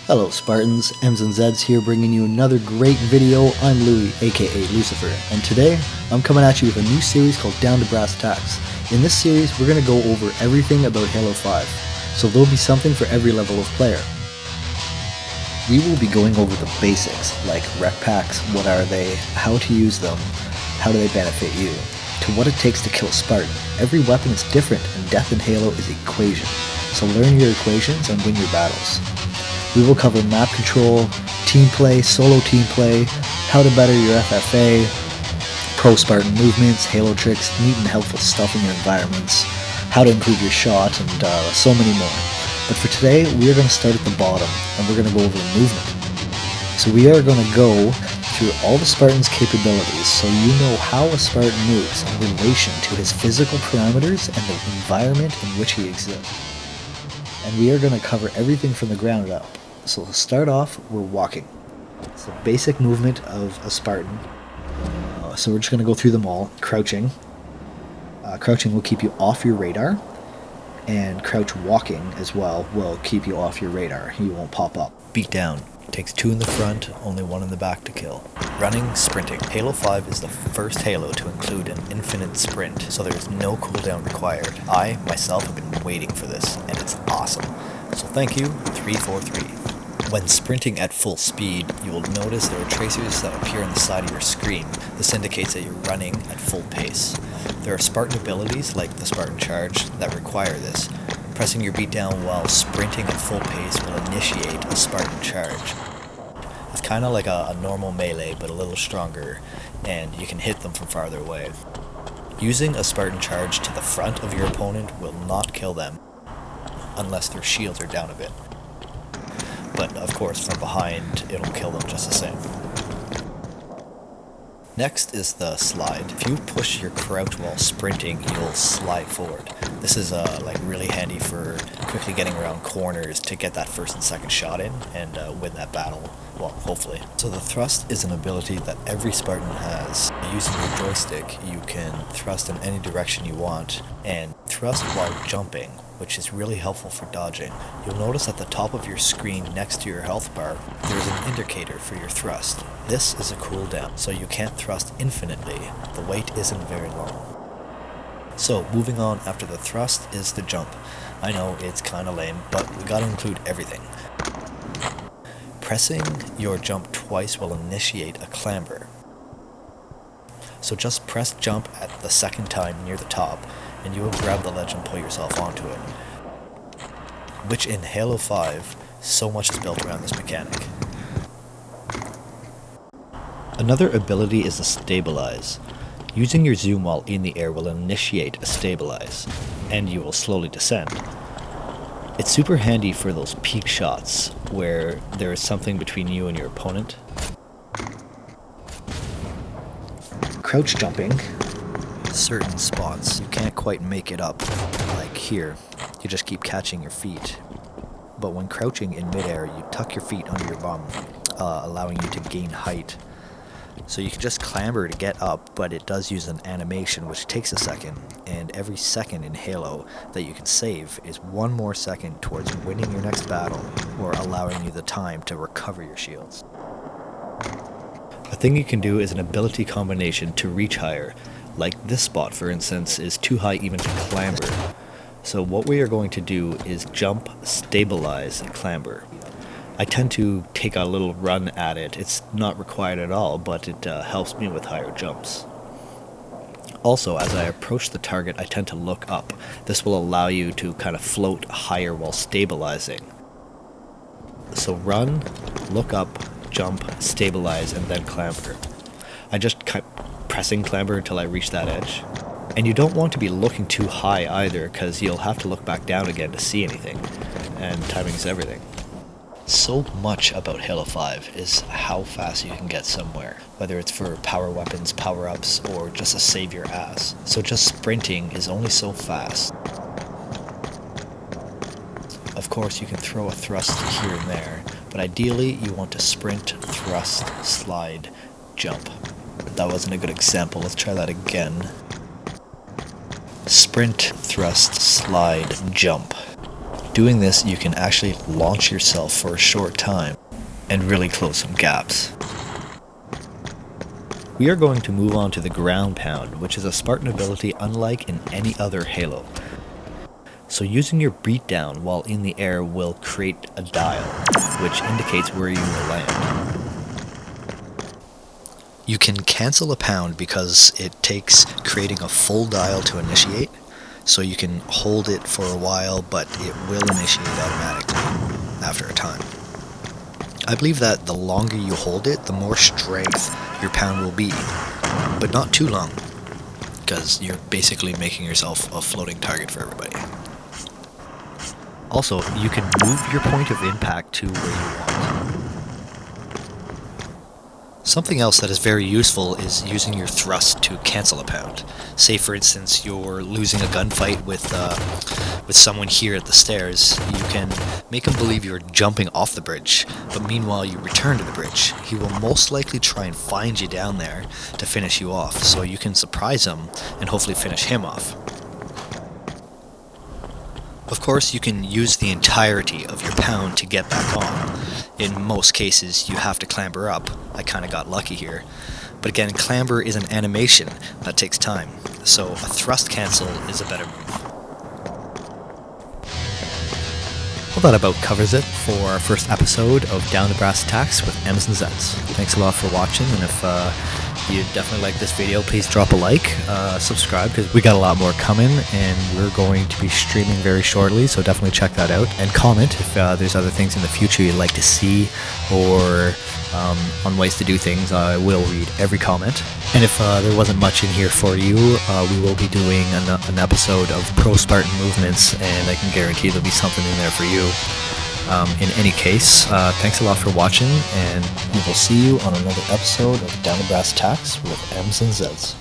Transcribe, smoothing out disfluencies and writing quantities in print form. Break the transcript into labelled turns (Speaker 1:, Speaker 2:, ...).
Speaker 1: Hello Spartans, M's and Z's here bringing you another great video. I'm Louie, aka Lucifer, and today I'm coming at you with a new series called Down to Brass Tacks. In this series we're going to go over everything about Halo 5, so there'll be something for every level of player. We will be going over the basics, like rec packs, what are they, how to use them, how do they benefit you, to what it takes to kill a Spartan. Every weapon is different and death in Halo is equation, so learn your equations and win your battles. We will cover map control, team play, solo team play, how to better your FFA, pro Spartan movements, Halo tricks, neat and helpful stuff in your environments, how to improve your shot, and so many more. But for today, we are going to start at the bottom, and we're going to go over movement. So we are going to go through all the Spartan's capabilities so you know how a Spartan moves in relation to his physical parameters and the environment in which he exists. And we are going to cover everything from the ground up. So to start off, we're walking. It's the basic movement of a Spartan. So we're just going to go through them all. Crouching. Crouching will keep you off your radar. And crouch walking as well will keep you off your radar. He won't pop up. Beat down. Takes 2 in the front, only 1 in the back to kill. Running, sprinting. Halo 5 is the first Halo to include an infinite sprint, so there is no cooldown required. I, myself, have been waiting for this, and it's awesome. So thank you, 343. When sprinting at full speed, you will notice there are tracers that appear on the side of your screen. This indicates that you're running at full pace. There are Spartan abilities, like the Spartan Charge, that require this. Pressing your beat down while sprinting at full pace will initiate a Spartan Charge. It's kind of like a normal melee, but a little stronger, and you can hit them from farther away. Using a Spartan Charge to the front of your opponent will not kill them, unless their shields are down a bit. But of course, from behind, it'll kill them just the same. Next is the slide. If you push your crouch while sprinting, you'll slide forward. This is really handy for quickly getting around corners to get that first and second shot in and win that battle. Well, hopefully. So the thrust is an ability that every Spartan has. Using your joystick, you can thrust in any direction you want and thrust while jumping, which is really helpful for dodging. You'll notice at the top of your screen next to your health bar, there's an indicator for your thrust. This is a cooldown, so you can't thrust infinitely. The wait isn't very long. So, moving on after the thrust is the jump. I know, it's kinda lame, but we gotta include everything. Pressing your jump twice will initiate a clamber. So just press jump at the second time near the top, and you will grab the ledge and pull yourself onto it. Which in Halo 5, so much is built around this mechanic. Another ability is the stabilize. Using your zoom while in the air will initiate a stabilize, and you will slowly descend. It's super handy for those peak shots, where there is something between you and your opponent. Crouch jumping. Certain spots, you can't quite make it up, like here. You just keep catching your feet. But when crouching in midair, you tuck your feet under your bum, allowing you to gain height. So you can just clamber to get up, but it does use an animation which takes a second, and every second in Halo that you can save is 1 more second towards winning your next battle, or allowing you the time to recover your shields. A thing you can do is an ability combination to reach higher. Like this spot, for instance, is too high even to clamber. So what we are going to do is jump, stabilize, and clamber. I tend to take a little run at it. It's not required at all, but it helps me with higher jumps. Also, as I approach the target, I tend to look up. This will allow you to kind of float higher while stabilizing. So run, look up, jump, stabilize, and then clamber. I just keep pressing clamber until I reach that edge. And you don't want to be looking too high either, because you'll have to look back down again to see anything. And timing is everything. So much about Halo 5 is how fast you can get somewhere, whether it's for power weapons, power-ups, or just to save your ass. So just sprinting is only so fast. Of course, you can throw a thrust here and there, but ideally you want to sprint, thrust, slide, jump. That wasn't a good example, let's try that again. Sprint, thrust, slide, jump. doing this, you can actually launch yourself for a short time and really close some gaps. We are going to move on to the ground pound, which is a Spartan ability unlike in any other Halo. So using your beatdown while in the air will create a dial, which indicates where you will land. You can cancel a pound because it takes creating a full dial to initiate, so you can hold it for a while, but it will initiate automatically after a time. I believe that the longer you hold it, the more strength your pound will be, but not too long, because you're basically making yourself a floating target for everybody. Also, you can move your point of impact to where you want. Something else that is very useful is using your thrust to cancel a pound. Say for instance you're losing a gunfight with someone here at the stairs, you can make him believe you're jumping off the bridge, but meanwhile you return to the bridge. He will most likely try and find you down there to finish you off, so you can surprise him and hopefully finish him off. Of course, you can use the entirety of your pound to get back on. In most cases, you have to clamber up. I kinda got lucky here. But again, clamber is an animation that takes time, so a thrust cancel is a better move. Well, that about covers it for our first episode of Down to Brass Tacks with M's and Z's. Thanks a lot for watching, and if you definitely like this video, please drop a like, subscribe, because we got a lot more coming, and we're going to be streaming very shortly, so definitely check that out. And comment if there's other things in the future you'd like to see, or on ways to do things. I will read every comment. And if there wasn't much in here for you, we will be doing an episode of Pro Spartan movements, and I can guarantee there'll be something in there for you. In any case, thanks a lot for watching, and we will see you on another episode of Down to Brass Tacks with M's and Z's.